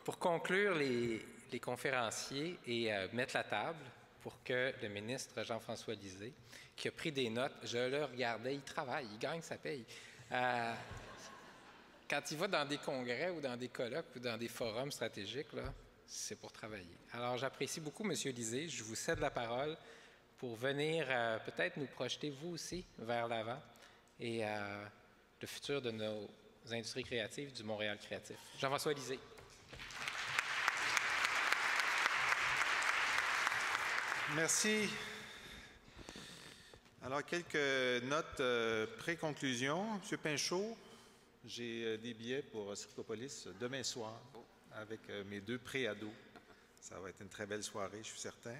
Pour conclure les conférenciers et mettre la table pour que le ministre Jean-François Lisée, qui a pris des notes, je le regardais, il travaille, il gagne sa paye. Quand il va dans des congrès ou dans des colloques ou dans des forums stratégiques, là, c'est pour travailler. Alors, j'apprécie beaucoup, M. Lisée. Je vous cède la parole pour venir peut-être nous projeter, vous aussi, vers l'avant et le futur de nos industries créatives du Montréal créatif. Jean-François Lisée. Merci. Alors, quelques notes pré-conclusion. M. Pinchot, j'ai des billets pour Circopolis demain soir avec mes 2 pré-ados. Ça va être une très belle soirée, je suis certain.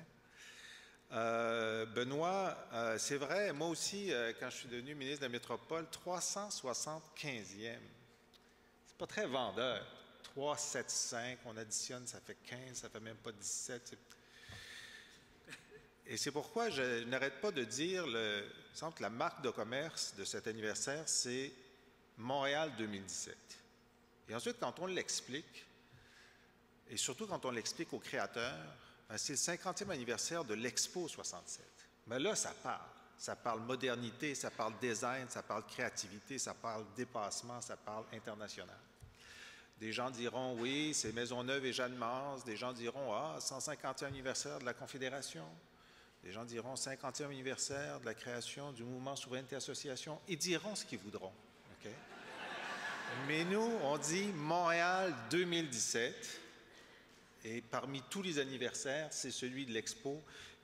Benoît, c'est vrai, moi aussi, quand je suis devenu ministre de la Métropole, 375e. C'est pas très vendeur. 3, 7, 5, on additionne, ça fait 15, ça fait même pas 17. Et c'est pourquoi je n'arrête pas de dire, il semble que la marque de commerce de cet anniversaire, c'est Montréal 2017. Et ensuite, quand on l'explique, et surtout quand on l'explique aux créateurs, c'est le 50e anniversaire de l'Expo 67. Mais là, ça parle. Ça parle modernité, ça parle design, ça parle créativité, ça parle dépassement, ça parle international. Des gens diront, oui, c'est Maisonneuve et Jeanne-Mance. Des gens diront, 150e anniversaire de la Confédération. Des gens diront 50e anniversaire de la création du mouvement Souveraineté Association. Ils diront ce qu'ils voudront. Okay? Mais nous, on dit Montréal 2017. Et parmi tous les anniversaires, c'est celui de l'Expo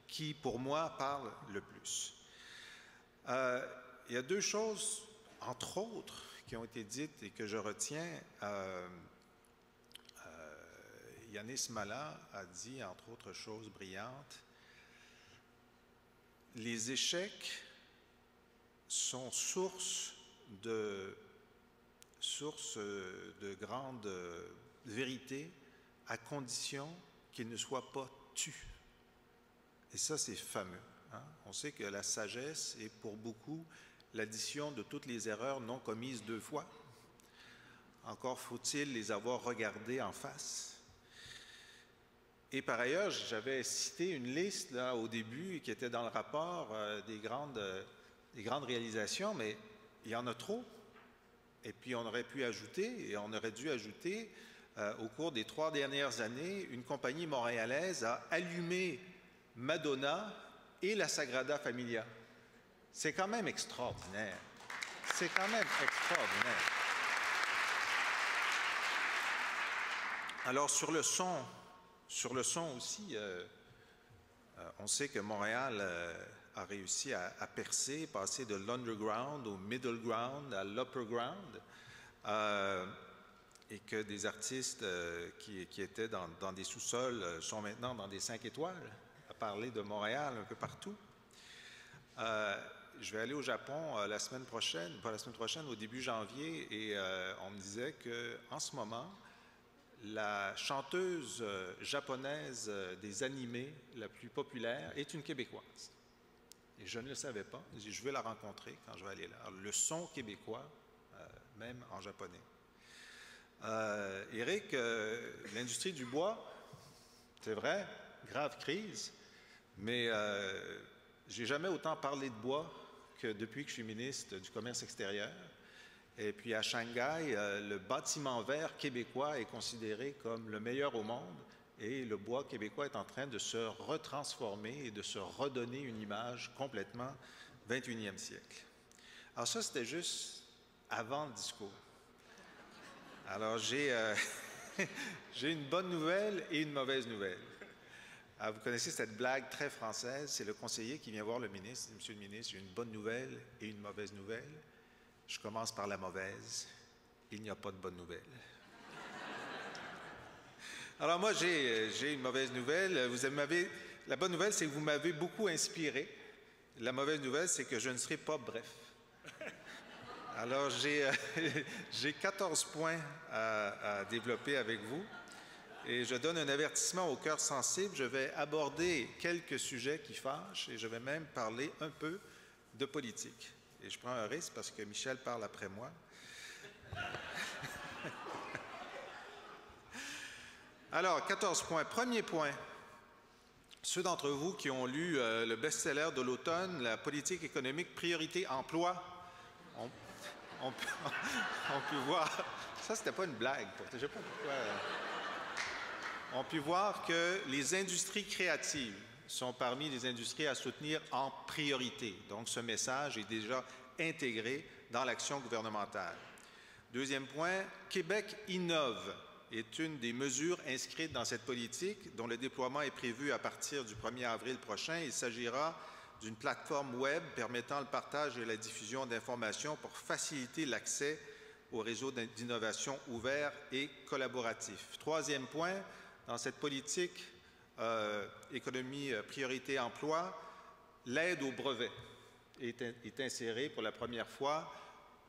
qui, pour moi, parle le plus. Il y a 2 choses, entre autres, qui ont été dites et que je retiens. Yanis Mala a dit, entre autres choses brillantes, les échecs sont source de grandes vérités à condition qu'ils ne soient pas tus. Et ça, c'est fameux. Hein? On sait que la sagesse est pour beaucoup l'addition de toutes les erreurs non commises 2 fois. Encore faut-il les avoir regardées en face. Et par ailleurs, j'avais cité une liste là, au début qui était dans le rapport des grandes réalisations, mais il y en a trop. Et puis on aurait pu ajouter, et on aurait dû ajouter, au cours des 3 dernières années, une compagnie montréalaise a allumé Madonna et la Sagrada Familia. C'est quand même extraordinaire. C'est quand même extraordinaire. Alors, sur le son aussi, on sait que Montréal a réussi à percer, passer de l'underground au middle ground, à l'upper ground, et que des artistes qui étaient dans des sous-sols sont maintenant dans des 5 étoiles, à parler de Montréal un peu partout. Je vais aller au Japon la semaine prochaine, pas la semaine prochaine, au début janvier, et on me disait qu'en ce moment, la chanteuse japonaise des animés la plus populaire est une Québécoise. Et je ne le savais pas. Je vais la rencontrer quand je vais aller là. Alors, le son québécois, même en japonais. Éric, l'industrie du bois, c'est vrai, grave crise, mais j'ai jamais autant parlé de bois que depuis que je suis ministre du Commerce extérieur. Et puis à Shanghai, le bâtiment vert québécois est considéré comme le meilleur au monde et le bois québécois est en train de se retransformer et de se redonner une image complètement 21e siècle. Alors ça, c'était juste avant le discours. Alors j'ai une bonne nouvelle et une mauvaise nouvelle. Alors, vous connaissez cette blague très française, c'est le conseiller qui vient voir le ministre, Monsieur le ministre, j'ai une bonne nouvelle et une mauvaise nouvelle. Je commence par la mauvaise. Il n'y a pas de bonne nouvelle. Alors moi, j'ai une mauvaise nouvelle. La bonne nouvelle, c'est que vous m'avez beaucoup inspiré. La mauvaise nouvelle, c'est que je ne serai pas bref. Alors j'ai 14 points à développer avec vous. Et je donne un avertissement au cœur sensible. Je vais aborder quelques sujets qui fâchent et je vais même parler un peu de politique. Et je prends un risque parce que Michel parle après moi. Alors, 14 points. Premier point. Ceux d'entre vous qui ont lu le best-seller de l'automne, La politique économique, priorité emploi, on peut voir... Ça, c'était pas une blague. Je ne sais pas pourquoi... On peut voir que les industries créatives sont parmi les industries à soutenir en priorité. Donc, ce message est déjà intégré dans l'action gouvernementale. Deuxième point, Québec innove est une des mesures inscrites dans cette politique dont le déploiement est prévu à partir du 1er avril prochain. Il s'agira d'une plateforme web permettant le partage et la diffusion d'informations pour faciliter l'accès au réseau d'innovation ouvert et collaboratif. Troisième point, dans cette politique économie priorité emploi, l'aide au brevet est insérée pour la première fois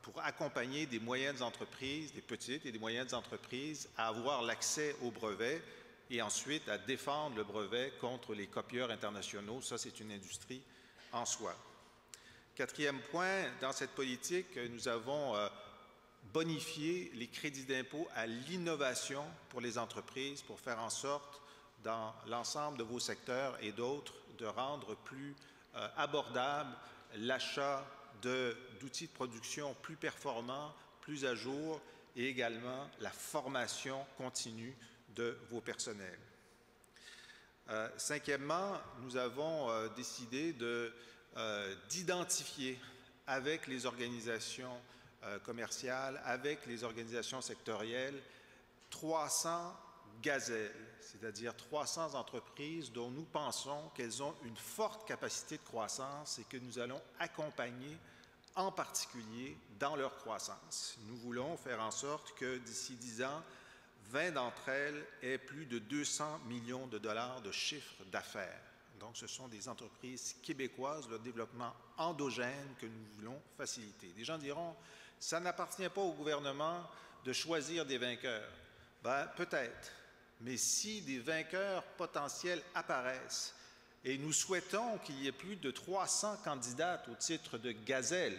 pour accompagner des moyennes entreprises, des petites et des moyennes entreprises à avoir l'accès au brevet et ensuite à défendre le brevet contre les copieurs internationaux. Ça, c'est une industrie en soi. Quatrième point, dans cette politique, nous avons bonifié les crédits d'impôt à l'innovation pour les entreprises pour faire en sorte, dans l'ensemble de vos secteurs et d'autres, de rendre plus abordable l'achat d'outils de production plus performants, plus à jour et également la formation continue de vos personnels. Cinquièmement, nous avons décidé d'identifier avec les organisations commerciales, avec les organisations sectorielles, 300 gazelles, c'est-à-dire 300 entreprises dont nous pensons qu'elles ont une forte capacité de croissance et que nous allons accompagner en particulier dans leur croissance. Nous voulons faire en sorte que d'ici 10 ans, 20 d'entre elles aient plus de 200 millions de dollars de chiffre d'affaires. Donc, ce sont des entreprises québécoises, le développement endogène que nous voulons faciliter. Des gens diront, ça n'appartient pas au gouvernement de choisir des vainqueurs. Bien, peut-être. Mais si des vainqueurs potentiels apparaissent, et nous souhaitons qu'il y ait plus de 300 candidates au titre de gazelle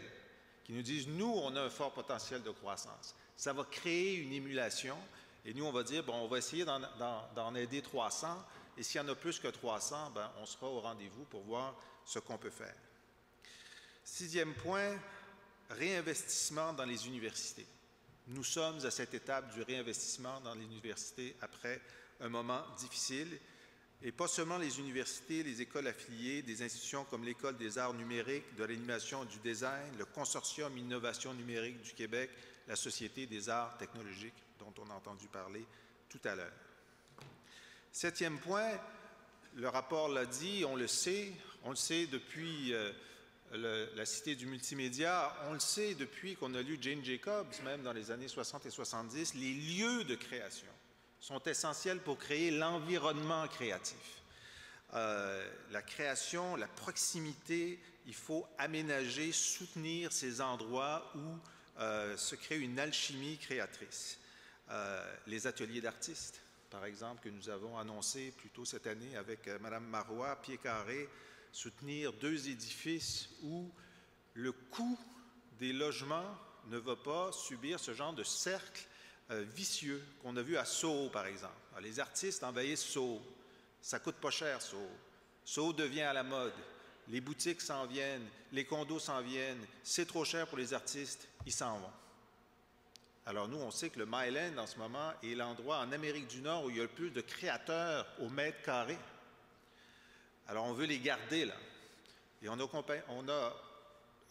qui nous disent, nous, on a un fort potentiel de croissance. Ça va créer une émulation, et nous, on va dire, bon, on va essayer d'en aider 300, et s'il y en a plus que 300, ben, on sera au rendez-vous pour voir ce qu'on peut faire. Sixième point, réinvestissement dans les universités. Nous sommes à cette étape du réinvestissement dans les universités après un moment difficile, et pas seulement les universités, les écoles affiliées, des institutions comme l'École des arts numériques, de l'animation et du design, le Consortium Innovation numérique du Québec, la Société des arts technologiques, dont on a entendu parler tout à l'heure. Septième point, le rapport l'a dit, on le sait depuis la Cité du multimédia, on le sait depuis qu'on a lu Jane Jacobs, même dans les années 60 et 70, les lieux de création sont essentiels pour créer l'environnement créatif. La création, la proximité, il faut aménager, soutenir ces endroits où se crée une alchimie créatrice. Les ateliers d'artistes, par exemple, que nous avons annoncés plus tôt cette année avec Mme Marois, Pied Carré, soutenir 2 édifices où le coût des logements ne va pas subir ce genre de cercle vicieux qu'on a vu à Soho, par exemple. Alors, les artistes envahissent Soho. Ça coûte pas cher, Soho. Soho devient à la mode. Les boutiques s'en viennent, les condos s'en viennent. C'est trop cher pour les artistes, ils s'en vont. Alors nous, on sait que le Myland, en ce moment, est l'endroit en Amérique du Nord où il y a le plus de créateurs au mètre carré. Alors on veut les garder là. Et on a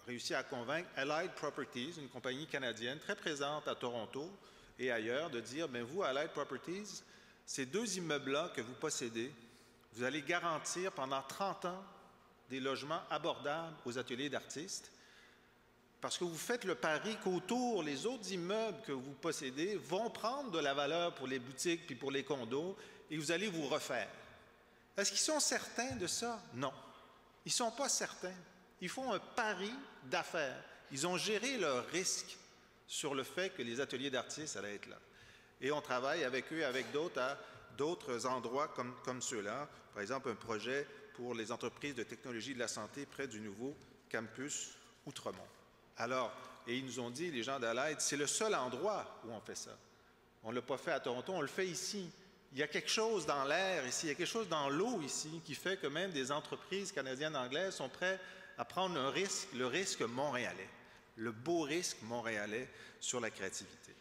réussi à convaincre Allied Properties, une compagnie canadienne très présente à Toronto et ailleurs, de dire, bien vous, Allied Properties, ces 2 immeubles-là que vous possédez, vous allez garantir pendant 30 ans des logements abordables aux ateliers d'artistes, parce que vous faites le pari qu'autour, les autres immeubles que vous possédez vont prendre de la valeur pour les boutiques puis pour les condos, et vous allez vous refaire. Est-ce qu'ils sont certains de ça? Non. Ils ne sont pas certains. Ils font un pari d'affaires. Ils ont géré leur risque sur le fait que les ateliers d'artistes allaient être là. Et on travaille avec eux et avec d'autres à d'autres endroits comme ceux-là. Par exemple, un projet pour les entreprises de technologie de la santé près du nouveau campus Outremont. Alors, et ils nous ont dit, les gens d'Allied, c'est le seul endroit où on fait ça. On ne l'a pas fait à Toronto, on le fait ici. il y a quelque chose dans l'air ici, il y a quelque chose dans l'eau ici qui fait que même des entreprises canadiennes anglaises sont prêtes à prendre un risque, le risque montréalais, le beau risque montréalais sur la créativité.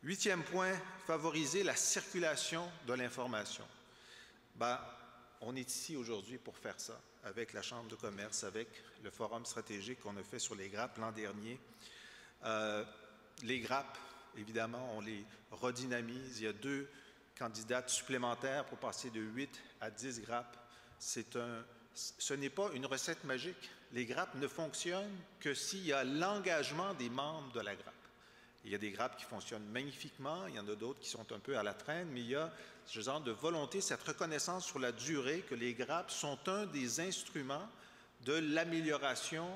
8e point, favoriser la circulation de l'information. On est ici aujourd'hui pour faire ça, avec la Chambre de commerce, avec le forum stratégique qu'on a fait sur les grappes l'an dernier. Les grappes, évidemment, on les redynamise. Il y a 2 candidates supplémentaires pour passer de 8 à 10 grappes. Ce n'est pas une recette magique. Les grappes ne fonctionnent que s'il y a l'engagement des membres de la grappe. Il y a des grappes qui fonctionnent magnifiquement, il y en a d'autres qui sont un peu à la traîne, mais il y a ce genre de volonté, cette reconnaissance sur la durée que les grappes sont un des instruments de l'amélioration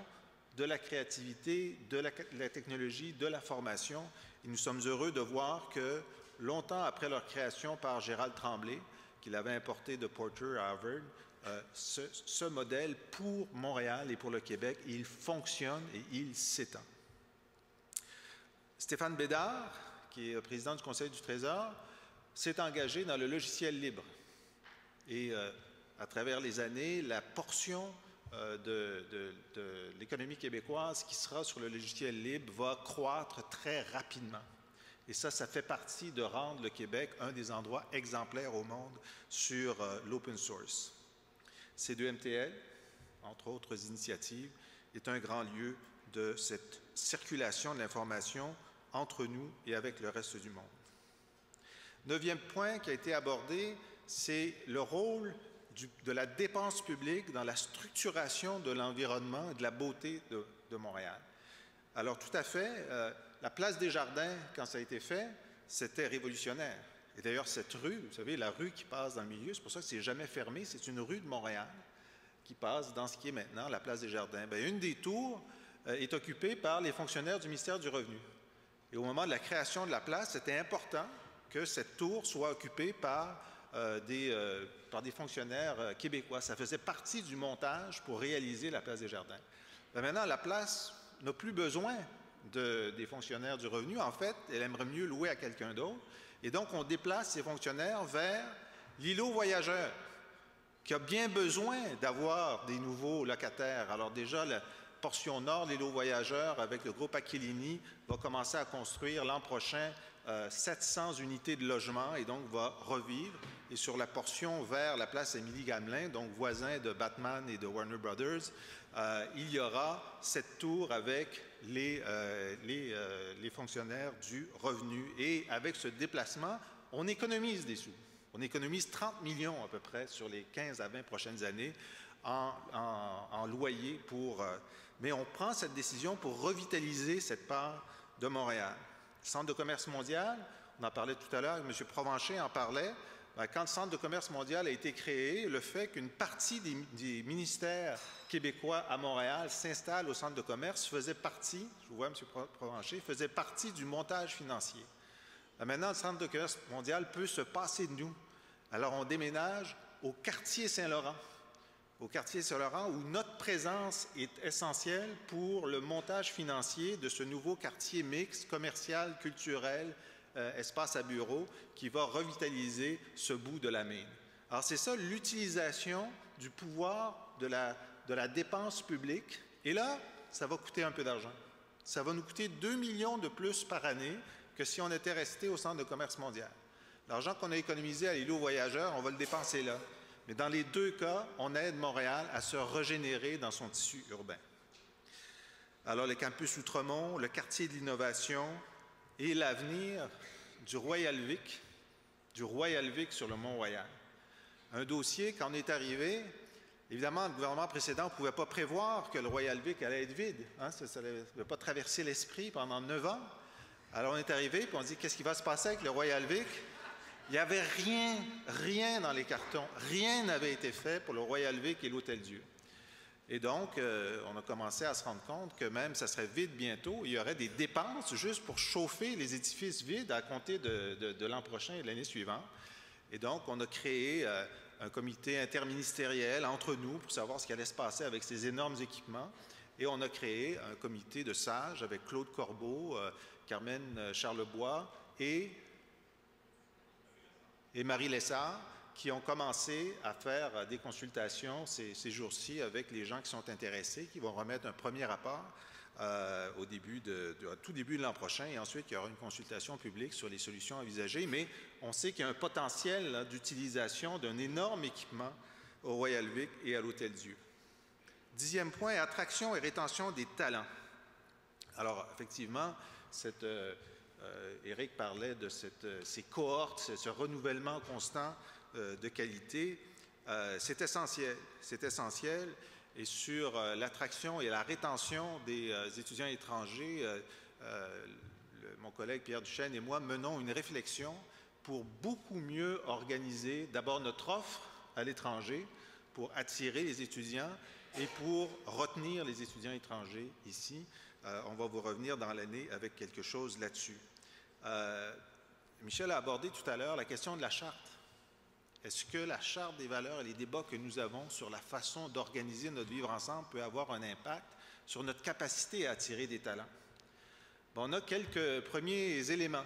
de la créativité, de la technologie, de la formation. Et nous sommes heureux de voir que, longtemps après leur création par Gérald Tremblay, qu'il avait importé de Porter à Harvard, ce modèle pour Montréal et pour le Québec, il fonctionne et il s'étend. Stéphane Bédard, qui est président du Conseil du Trésor, s'est engagé dans le logiciel libre. Et à travers les années, la portion de l'économie québécoise qui sera sur le logiciel libre va croître très rapidement. Et ça fait partie de rendre le Québec un des endroits exemplaires au monde sur l'open source. C2MTL, entre autres initiatives, est un grand lieu de cette circulation de l'information entre nous et avec le reste du monde. 9e point qui a été abordé, c'est le rôle de la dépense publique dans la structuration de l'environnement et de la beauté de Montréal. Alors, tout à fait, la place des Jardins, quand ça a été fait, c'était révolutionnaire. Et d'ailleurs, cette rue, vous savez, la rue qui passe dans le milieu, c'est pour ça que c'est jamais fermé, c'est une rue de Montréal qui passe dans ce qui est maintenant la place des Jardins. Bien, une des tours est occupée par les fonctionnaires du ministère du Revenu. Et au moment de la création de la place, c'était important que cette tour soit occupée par des fonctionnaires québécois. Ça faisait partie du montage pour réaliser la place des Jardins. Bien, maintenant, la place n'a plus besoin des fonctionnaires du Revenu. En fait, elle aimerait mieux louer à quelqu'un d'autre. Et donc, on déplace ces fonctionnaires vers l'îlot voyageur, qui a bien besoin d'avoir des nouveaux locataires. Alors déjà, la portion nord, l'îlot voyageur, avec le groupe Aquilini, va commencer à construire l'an prochain 700 unités de logement et donc va revivre. Et sur la portion vers la place Émilie-Gamelin, donc voisin de Batman et de Warner Brothers, il y aura cette tour avec les fonctionnaires du Revenu. Et avec ce déplacement, on économise des sous. On économise 30 millions à peu près sur les 15 à 20 prochaines années en loyer mais on prend cette décision pour revitaliser cette part de Montréal. Le Centre de commerce mondial, on en parlait tout à l'heure, M. Provencher en parlait. Quand le Centre de commerce mondial a été créé, le fait qu'une partie des ministères québécois à Montréal s'installe au Centre de commerce faisait partie, je vous vois M. Provencher, faisait partie du montage financier. Maintenant, le Centre de commerce mondial peut se passer de nous. Alors, on déménage au quartier Saint-Laurent. Au quartier Saint-Laurent, où notre présence est essentielle pour le montage financier de ce nouveau quartier mixte, commercial, culturel, espace à bureau, qui va revitaliser ce bout de la Maine. Alors, c'est ça l'utilisation du pouvoir de la dépense publique. Et là, ça va coûter un peu d'argent. Ça va nous coûter 2 millions de plus par année que si on était resté au Centre de commerce mondial. L'argent qu'on a économisé à l'îlot voyageur, on va le dépenser là. Mais dans les 2 cas, on aide Montréal à se régénérer dans son tissu urbain. Alors, le campus Outremont, le quartier de l'innovation et l'avenir du Royal Vic sur le Mont-Royal. Un dossier, quand on est arrivé, évidemment, le gouvernement précédent ne pouvait pas prévoir que le Royal Vic allait être vide. Hein? Ça n'avait pas traversé l'esprit pendant 9 ans. Alors, on est arrivé, puis on dit, qu'est-ce qui va se passer avec le Royal Vic? Il n'y avait rien dans les cartons. Rien n'avait été fait pour le Royal Vic et l'Hôtel-Dieu. Et donc, on a commencé à se rendre compte que même ça serait vide bientôt. Il y aurait des dépenses juste pour chauffer les édifices vides à compter de l'an prochain et de l'année suivante. Et donc, on a créé un comité interministériel entre nous pour savoir ce qui allait se passer avec ces énormes équipements. Et on a créé un comité de sages avec Claude Corbeau, Carmen Charlebois et et Marie Lessard, qui ont commencé à faire des consultations ces jours-ci avec les gens qui sont intéressés, qui vont remettre un premier rapport au tout début de l'an prochain, et ensuite il y aura une consultation publique sur les solutions envisagées, mais on sait qu'il y a un potentiel d'utilisation d'un énorme équipement au Royal Vic et à l'Hôtel-Dieu. 10e point, attraction et rétention des talents. Alors, effectivement, Éric parlait de ces cohortes, ce renouvellement constant de qualité. C'est essentiel. C'est essentiel. Et sur l'attraction et la rétention des étudiants étrangers, mon collègue Pierre Duchesne et moi menons une réflexion pour beaucoup mieux organiser d'abord notre offre à l'étranger, pour attirer les étudiants et pour retenir les étudiants étrangers ici. On va vous revenir dans l'année avec quelque chose là-dessus. Michel a abordé tout à l'heure la question de la charte. Est-ce que la charte des valeurs et les débats que nous avons sur la façon d'organiser notre vivre ensemble peut avoir un impact sur notre capacité à attirer des talents? Bon, on a quelques premiers éléments.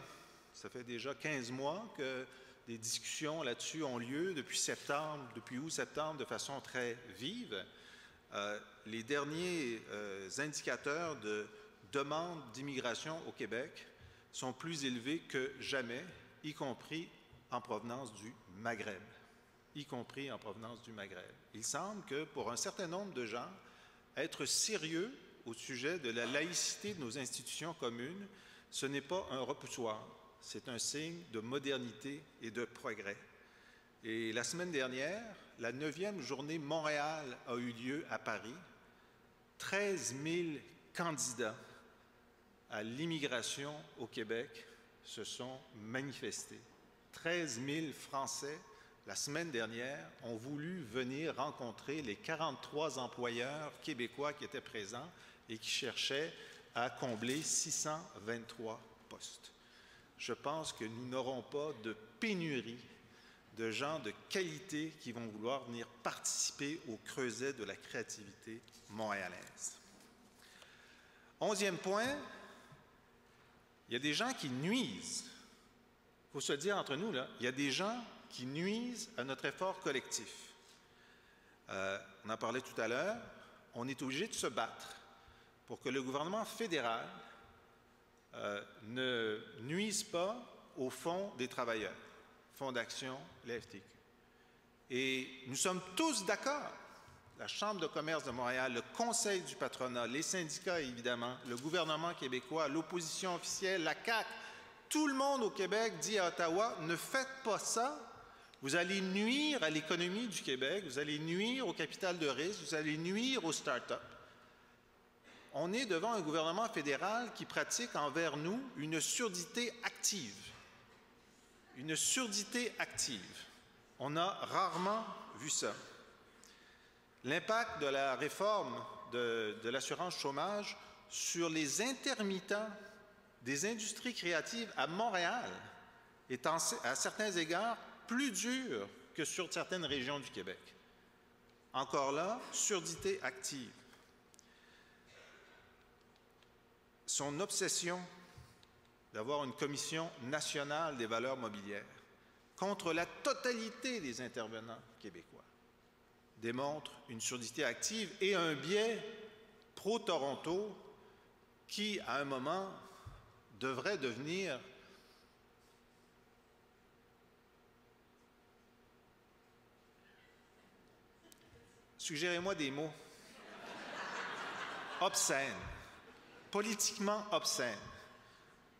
Ça fait déjà 15 mois que des discussions là-dessus ont lieu depuis août-septembre, de façon très vive. Les derniers indicateurs de demande d'immigration au Québec sont plus élevés que jamais, y compris en provenance du Maghreb. Il semble que pour un certain nombre de gens, être sérieux au sujet de la laïcité de nos institutions communes, ce n'est pas un repoussoir, c'est un signe de modernité et de progrès. Et la semaine dernière, la 9e journée Montréal a eu lieu à Paris. 13 000 candidats à l'immigration au Québec se sont manifestés. 13 000 Français, la semaine dernière, ont voulu venir rencontrer les 43 employeurs québécois qui étaient présents et qui cherchaient à combler 623 postes. Je pense que nous n'aurons pas de pénurie de gens de qualité qui vont vouloir venir participer au creuset de la créativité montréalaise. 11e point, il y a des gens qui nuisent. Il faut se le dire entre nous, là, il y a des gens qui nuisent à notre effort collectif. On en parlait tout à l'heure, on est obligé de se battre pour que le gouvernement fédéral ne nuise pas au Fonds des travailleurs, Fonds d'action, la FTQ. Et nous sommes tous d'accord, la Chambre de commerce de Montréal, le Conseil du patronat, les syndicats évidemment, le gouvernement québécois, l'opposition officielle, la CAQ, tout le monde au Québec dit à Ottawa, ne faites pas ça, vous allez nuire à l'économie du Québec, vous allez nuire au capital de risque, vous allez nuire aux start-up. On est devant un gouvernement fédéral qui pratique envers nous une surdité active. Une surdité active. On a rarement vu ça. L'impact de la réforme de l'assurance chômage sur les intermittents des industries créatives à Montréal est à certains égards plus dur que sur certaines régions du Québec. Encore là, surdité active. Son obsession d'avoir une commission nationale des valeurs mobilières contre la totalité des intervenants québécois démontre une surdité active et un biais pro-Toronto qui, à un moment, devrait devenir suggérez-moi des mots obscènes, politiquement obscènes.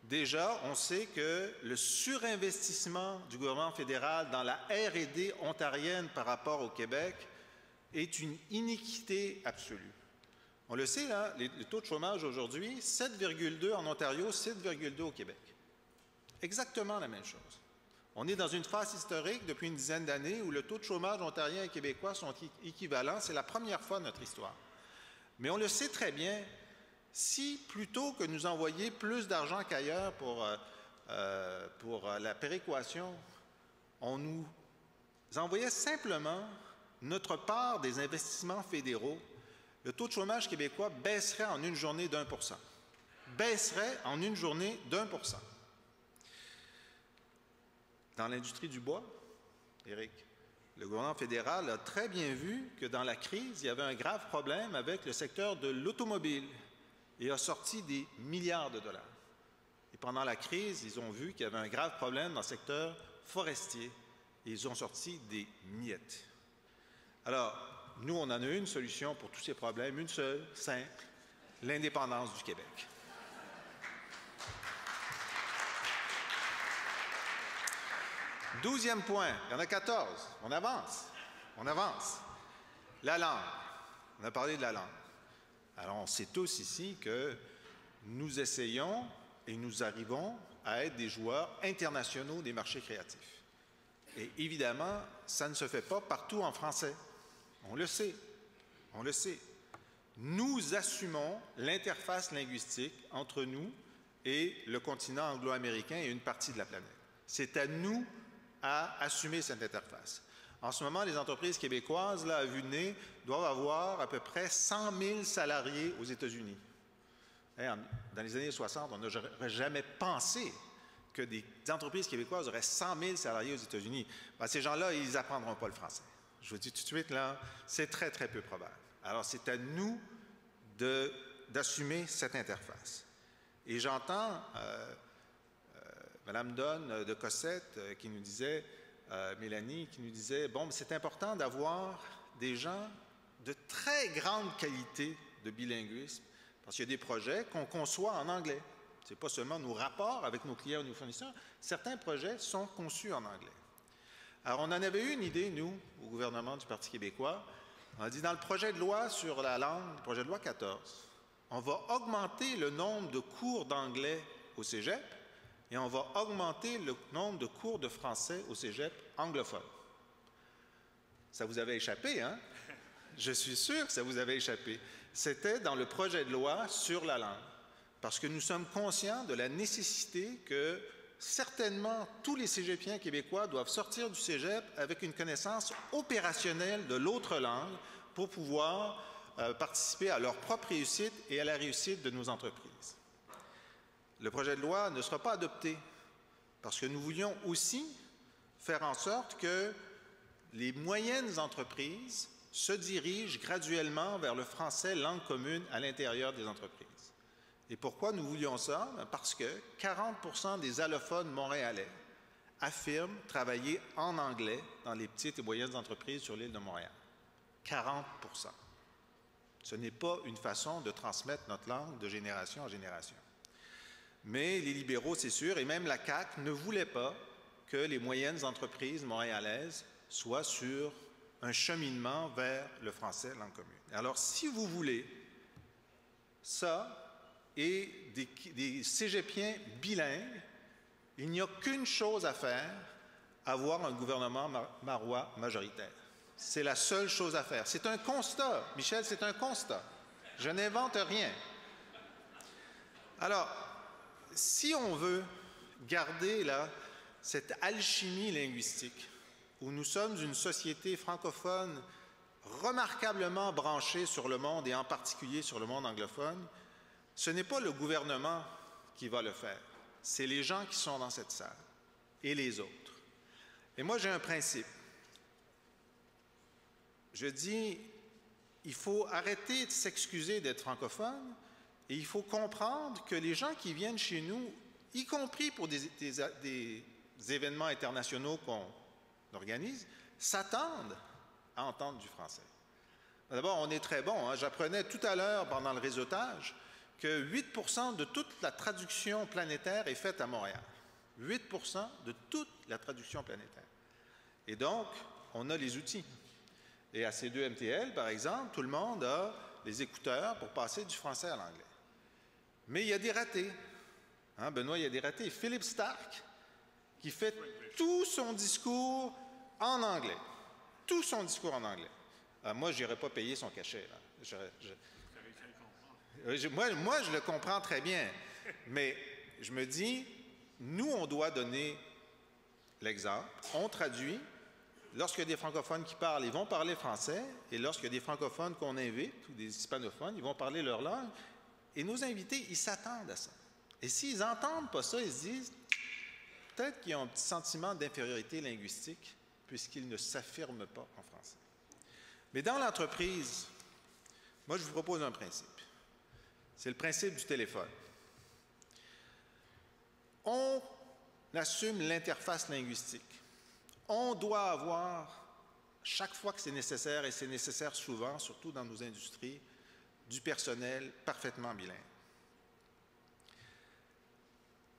Déjà, on sait que le surinvestissement du gouvernement fédéral dans la R&D ontarienne par rapport au Québec est une iniquité absolue. On le sait, là, les taux de chômage aujourd'hui, 7,2 en Ontario, 7,2 au Québec. Exactement la même chose. On est dans une phase historique depuis une dizaine d'années où le taux de chômage ontarien et québécois sont équivalents. C'est la première fois de notre histoire. Mais on le sait très bien, si plutôt que nous envoyer plus d'argent qu'ailleurs pour la péréquation, on nous envoyait simplement notre part des investissements fédéraux, le taux de chômage québécois baisserait en une journée d'1%. Baisserait en une journée d'1%. dans l'industrie du bois, Éric. Le gouvernement fédéral a très bien vu que dans la crise, il y avait un grave problème avec le secteur de l'automobile et a sorti des milliards de dollars. Et pendant la crise, ils ont vu qu'il y avait un grave problème dans le secteur forestier et ils ont sorti des miettes. Alors, nous, on en a une solution pour tous ces problèmes, une seule, simple, l'indépendance du Québec. Douzième point, il y en a 14. On avance. On avance. La langue. On a parlé de la langue. Alors, on sait tous ici que nous essayons et nous arrivons à être des joueurs internationaux des marchés créatifs. Et évidemment, ça ne se fait pas partout en français. On le sait. On le sait. Nous assumons l'interface linguistique entre nous et le continent anglo-américain et une partie de la planète. C'est à nous à assumer cette interface. En ce moment, les entreprises québécoises, là, à vue de nez, doivent avoir à peu près 100 000 salariés aux États-Unis. Dans les années 60, on n'aurait jamais pensé que des entreprises québécoises auraient 100 000 salariés aux États-Unis. Ben, ces gens-là, ils n'apprendront pas le français. Je vous dis tout de suite, là, c'est très, très peu probable. Alors, c'est à nous d'assumer cette interface. Et j'entends Mme Donne de Cossette qui nous disait, Mélanie, qui nous disait, bon, c'est important d'avoir des gens de très grande qualité de bilinguisme, parce qu'il y a des projets qu'on conçoit en anglais. Ce n'est pas seulement nos rapports avec nos clients ou nos fournisseurs, certains projets sont conçus en anglais. Alors, on en avait eu une idée, nous, au gouvernement du Parti québécois. On a dit, dans le projet de loi sur la langue, le projet de loi 14, on va augmenter le nombre de cours d'anglais au cégep et on va augmenter le nombre de cours de français au cégep anglophone. Ça vous avait échappé, hein? Je suis sûr que ça vous avait échappé. C'était dans le projet de loi sur la langue, parce que nous sommes conscients de la nécessité que certainement tous les cégepiens québécois doivent sortir du cégep avec une connaissance opérationnelle de l'autre langue pour pouvoir participer à leur propre réussite et à la réussite de nos entreprises. Le projet de loi ne sera pas adopté parce que nous voulions aussi faire en sorte que les moyennes entreprises se dirigent graduellement vers le français langue commune à l'intérieur des entreprises. Et pourquoi nous voulions ça? Parce que 40% des allophones montréalais affirment travailler en anglais dans les petites et moyennes entreprises sur l'île de Montréal. 40%. Ce n'est pas une façon de transmettre notre langue de génération en génération. Mais les libéraux, c'est sûr, et même la CAQ ne voulaient pas que les moyennes entreprises montréalaises soient sur un cheminement vers le français langue commune. Alors, si vous voulez ça et des cégepiens bilingues, il n'y a qu'une chose à faire, avoir un gouvernement marois majoritaire. C'est la seule chose à faire. C'est un constat, Michel, c'est un constat. Je n'invente rien. Alors, si on veut garder là, cette alchimie linguistique, où nous sommes une société francophone remarquablement branchée sur le monde et en particulier sur le monde anglophone, ce n'est pas le gouvernement qui va le faire, c'est les gens qui sont dans cette salle et les autres. Et moi, j'ai un principe. Je dis, il faut arrêter de s'excuser d'être francophone et il faut comprendre que les gens qui viennent chez nous, y compris pour des événements internationaux qu'on organise, s'attendent à entendre du français. D'abord, on est très bon. Hein? J'apprenais tout à l'heure pendant le réseautage que 8% de toute la traduction planétaire est faite à Montréal. 8% de toute la traduction planétaire. Et donc, on a les outils. Et à C2MTL, par exemple, tout le monde a les écouteurs pour passer du français à l'anglais. Mais il y a des ratés. Hein, Benoît, il y a des ratés. Philippe Stark, qui fait tout son discours en anglais. Tout son discours en anglais. Moi, je n'irais pas payer son cachet. Là. Moi, je le comprends très bien. Mais je me dis, nous, on doit donner l'exemple. On traduit. Lorsqu'il y a des francophones qui parlent, ils vont parler français. Et lorsqu'il y a des francophones qu'on invite, ou des hispanophones, ils vont parler leur langue. Et nos invités, ils s'attendent à ça. Et s'ils n'entendent pas ça, ils se disent, peut-être qu'ils ont un petit sentiment d'infériorité linguistique puisqu'ils ne s'affirment pas en français. Mais dans l'entreprise, moi, je vous propose un principe. C'est le principe du téléphone. On assume l'interface linguistique. On doit avoir, chaque fois que c'est nécessaire, et c'est nécessaire souvent, surtout dans nos industries, du personnel parfaitement bilingue.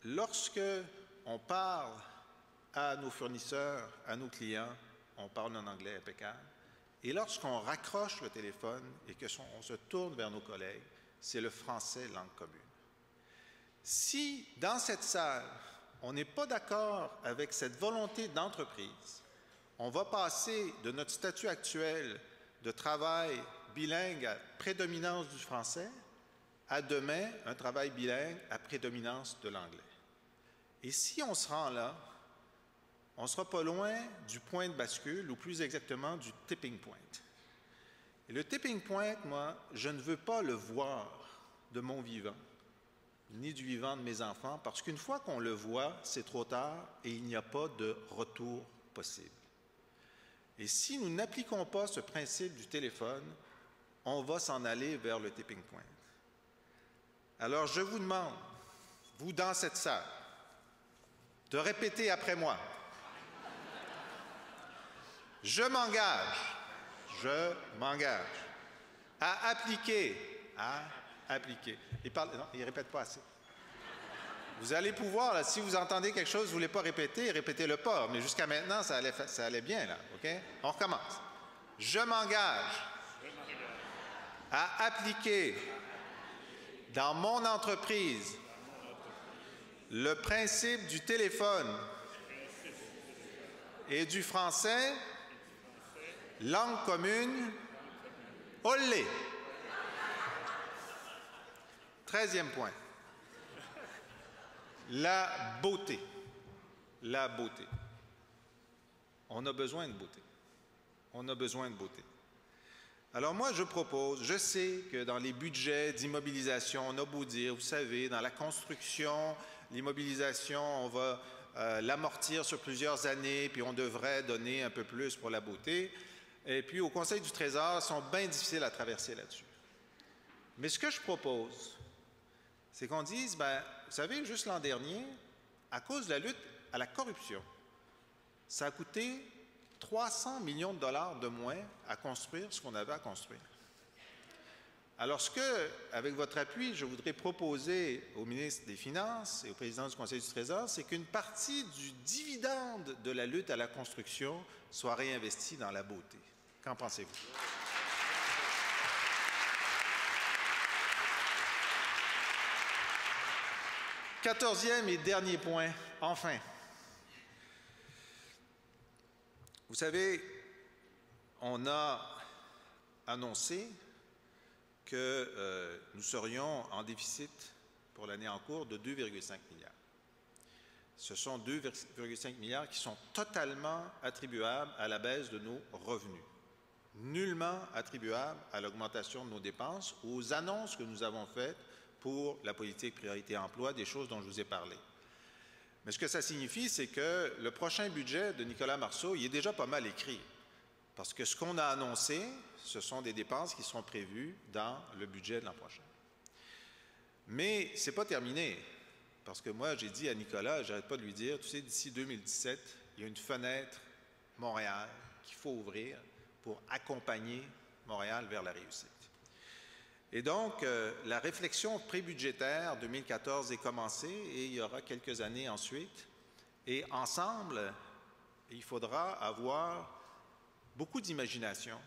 Lorsque on parle à nos fournisseurs, à nos clients, on parle en anglais impeccable. Et lorsqu'on raccroche le téléphone et qu'on se tourne vers nos collègues, c'est le français langue commune. Si, dans cette salle, on n'est pas d'accord avec cette volonté d'entreprise, on va passer de notre statut actuel de travail bilingue à prédominance du français à demain un travail bilingue à prédominance de l'anglais. Et si on se rend là, on ne sera pas loin du point de bascule, ou plus exactement du tipping point. Et le tipping point, moi, je ne veux pas le voir de mon vivant, ni du vivant de mes enfants, parce qu'une fois qu'on le voit, c'est trop tard et il n'y a pas de retour possible. Et si nous n'appliquons pas ce principe du téléphone, on va s'en aller vers le tipping point. Alors, je vous demande, vous dans cette salle, de répéter après moi. Je m'engage à appliquer. Il ne répète pas assez. Vous allez pouvoir, là, si vous entendez quelque chose, vous ne voulez pas répéter, répétez-le pas. Mais jusqu'à maintenant, ça allait bien, là. OK? On recommence. Je m'engage à appliquer dans mon entreprise le principe du téléphone et du français langue commune, olé. 13e point. La beauté. La beauté. On a besoin de beauté. On a besoin de beauté. Alors moi, je propose, je sais que dans les budgets d'immobilisation, on a beau dire, vous savez, dans la construction, l'immobilisation, on va l'amortir sur plusieurs années, puis on devrait donner un peu plus pour la beauté. Et puis, au Conseil du Trésor, ils sont bien difficiles à traverser là-dessus. Mais ce que je propose, c'est qu'on dise, bien, vous savez, juste l'an dernier, à cause de la lutte à la corruption, ça a coûté 300 millions de dollars de moins à construire ce qu'on avait à construire. Alors, ce que, avec votre appui, je voudrais proposer au ministre des Finances et au président du Conseil du Trésor, c'est qu'une partie du dividende de la lutte à la construction soit réinvestie dans la beauté. Qu'en pensez-vous? Quatorzième et dernier point, enfin. Vous savez, on a annoncé que nous serions en déficit pour l'année en cours de 2,5 milliards. Ce sont 2,5 milliards qui sont totalement attribuables à la baisse de nos revenus, nullement attribuables à l'augmentation de nos dépenses ou aux annonces que nous avons faites pour la politique priorité emploi, des choses dont je vous ai parlé. Mais ce que ça signifie, c'est que le prochain budget de Nicolas Marceau, il est déjà pas mal écrit. Parce que ce qu'on a annoncé, ce sont des dépenses qui seront prévues dans le budget de l'an prochain. Mais ce n'est pas terminé. Parce que moi, j'ai dit à Nicolas, je n'arrête pas de lui dire, tu sais, d'ici 2017, il y a une fenêtre Montréal qu'il faut ouvrir pour accompagner Montréal vers la réussite. Et donc, la réflexion prébudgétaire 2014 est commencée et il y aura quelques années ensuite. Et ensemble, il faudra avoir beaucoup d'imagination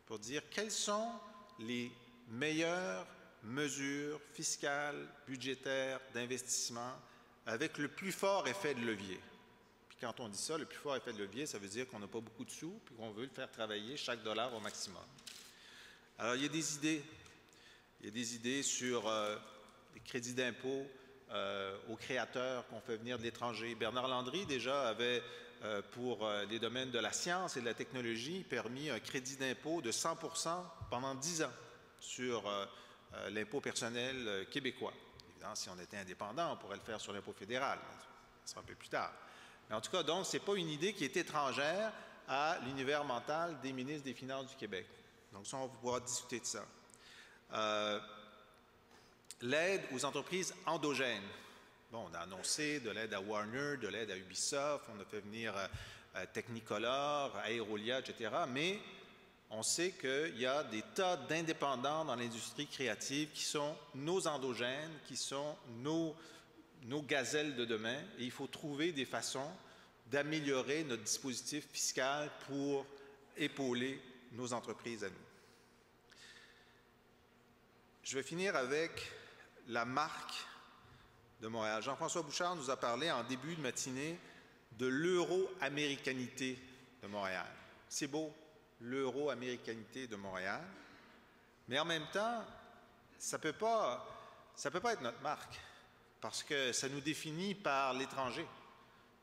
pour dire quelles sont les meilleures mesures fiscales, budgétaires, d'investissement avec le plus fort effet de levier. Puis quand on dit ça, le plus fort effet de levier, ça veut dire qu'on n'a pas beaucoup de sous puis qu'on veut le faire travailler chaque dollar au maximum. Alors, il y a des idées. Il y a des idées sur les crédits d'impôt aux créateurs qu'on fait venir de l'étranger. Bernard Landry, déjà, avait, pour les domaines de la science et de la technologie, permis un crédit d'impôt de 100 % pendant 10 ans sur l'impôt personnel québécois. Évidemment, si on était indépendant, on pourrait le faire sur l'impôt fédéral. ça sera un peu plus tard. Mais en tout cas, donc, ce n'est pas une idée qui est étrangère à l'univers mental des ministres des Finances du Québec. Donc, ça, on va pouvoir discuter de ça. L'aide aux entreprises endogènes. Bon, on a annoncé de l'aide à Warner, de l'aide à Ubisoft, on a fait venir Technicolor, Aerolia, etc. Mais on sait qu'il y a des tas d'indépendants dans l'industrie créative qui sont nos endogènes, qui sont nos gazelles de demain. Et il faut trouver des façons d'améliorer notre dispositif fiscal pour épauler nos entreprises à nous. Je vais finir avec la marque de Montréal. Jean-François Bouchard nous a parlé en début de matinée de l'euro-américanité de Montréal. C'est beau, l'euro-américanité de Montréal, mais en même temps, ça peut pas être notre marque, parce que ça nous définit par l'étranger.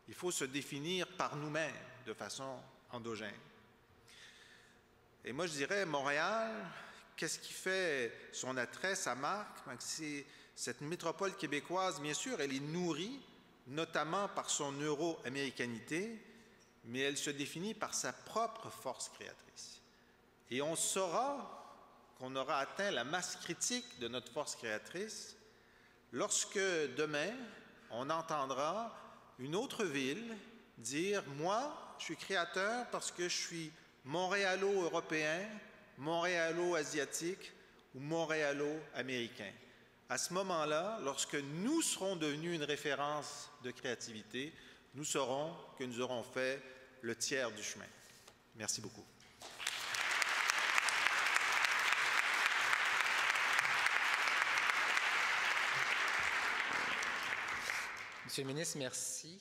Il faut se définir par nous-mêmes de façon endogène. Et moi, je dirais, Montréal, qu'est-ce qui fait son attrait, sa marque? C'est cette métropole québécoise, bien sûr, elle est nourrie, notamment par son euro-américanité, mais elle se définit par sa propre force créatrice. Et on saura qu'on aura atteint la masse critique de notre force créatrice lorsque, demain, on entendra une autre ville dire « Moi, je suis créateur parce que je suis montréalo-européen, montréalo-asiatique ou montréalo-américain. » À ce moment-là, lorsque nous serons devenus une référence de créativité, nous saurons que nous aurons fait le tiers du chemin. Merci beaucoup. Monsieur le ministre, merci.